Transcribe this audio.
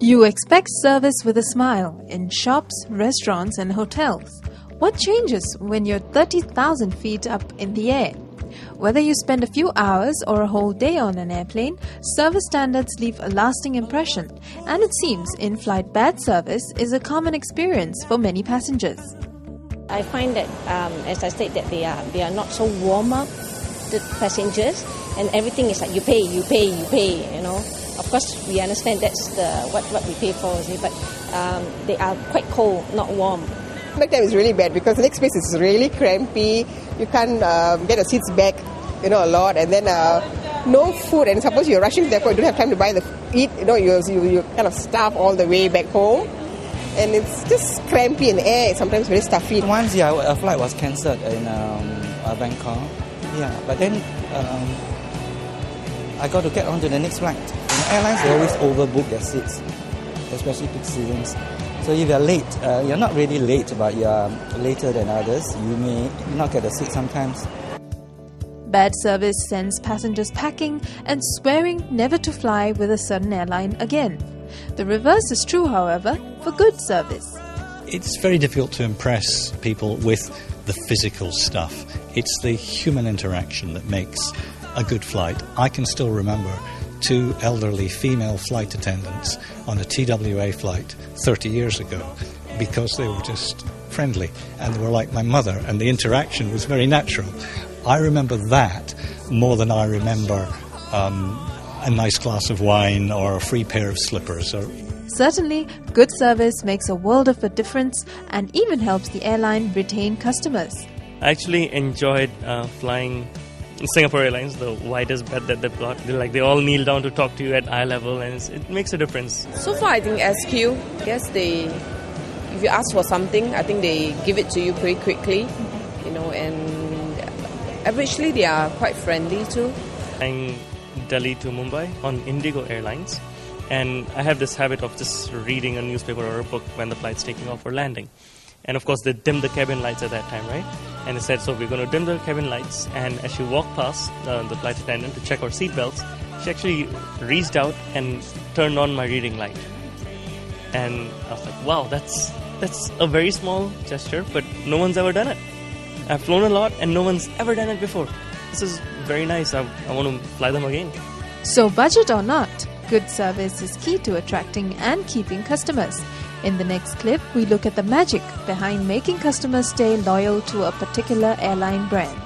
You expect service with a smile in shops, restaurants and hotels. What changes when you're 30,000 feet up in the air? Whether you spend a few hours or a whole day on an airplane, service standards leave a lasting impression, and it seems in-flight bad service is a common experience for many passengers. I find that, as I said, that they are not so warm up, the passengers, and everything is like you pay, you know. Of course, we understand that's what we pay for, but they are quite cold, not warm. Back time is really bad because the next space is really crampy. You can't get the seats back, a lot, and then no food. And suppose you're rushing to the airport, you don't have time to eat. You kind of starve all the way back home, and it's just crampy in the air. It's sometimes very stuffy. Once, a flight was cancelled in Bangkok. Yeah, but then I got to get on to the next flight. Airlines, they always overbook their seats, especially peak seasons. So if you're late, you're not really late, but you're later than others. You may not get a seat sometimes. Bad service sends passengers packing and swearing never to fly with a certain airline again. The reverse is true, however, for good service. It's very difficult to impress people with the physical stuff. It's the human interaction that makes a good flight. I can still remember 2 elderly female flight attendants on a TWA flight 30 years ago because they were just friendly and they were like my mother, and the interaction was very natural. I remember that more than I remember a nice glass of wine or a free pair of slippers. Certainly, good service makes a world of a difference and even helps the airline retain customers. I actually enjoyed flying Singapore Airlines, the widest bed that they've got. They all kneel down to talk to you at eye level, and it makes a difference. So far, I think SQ, if you ask for something, I think they give it to you pretty quickly, and averagely they are quite friendly too. Flying Delhi to Mumbai on Indigo Airlines, and I have this habit of just reading a newspaper or a book when the flight's taking off or landing. And of course, they dim the cabin lights at that time, right? And they said, so we're going to dim the cabin lights. And as she walked past the flight attendant to check our seatbelts, she actually reached out and turned on my reading light. And I was like, wow, that's a very small gesture, but no one's ever done it. I've flown a lot and no one's ever done it before. This is very nice. I want to fly them again. So budget or not, good service is key to attracting and keeping customers. In the next clip, we look at the magic behind making customers stay loyal to a particular airline brand.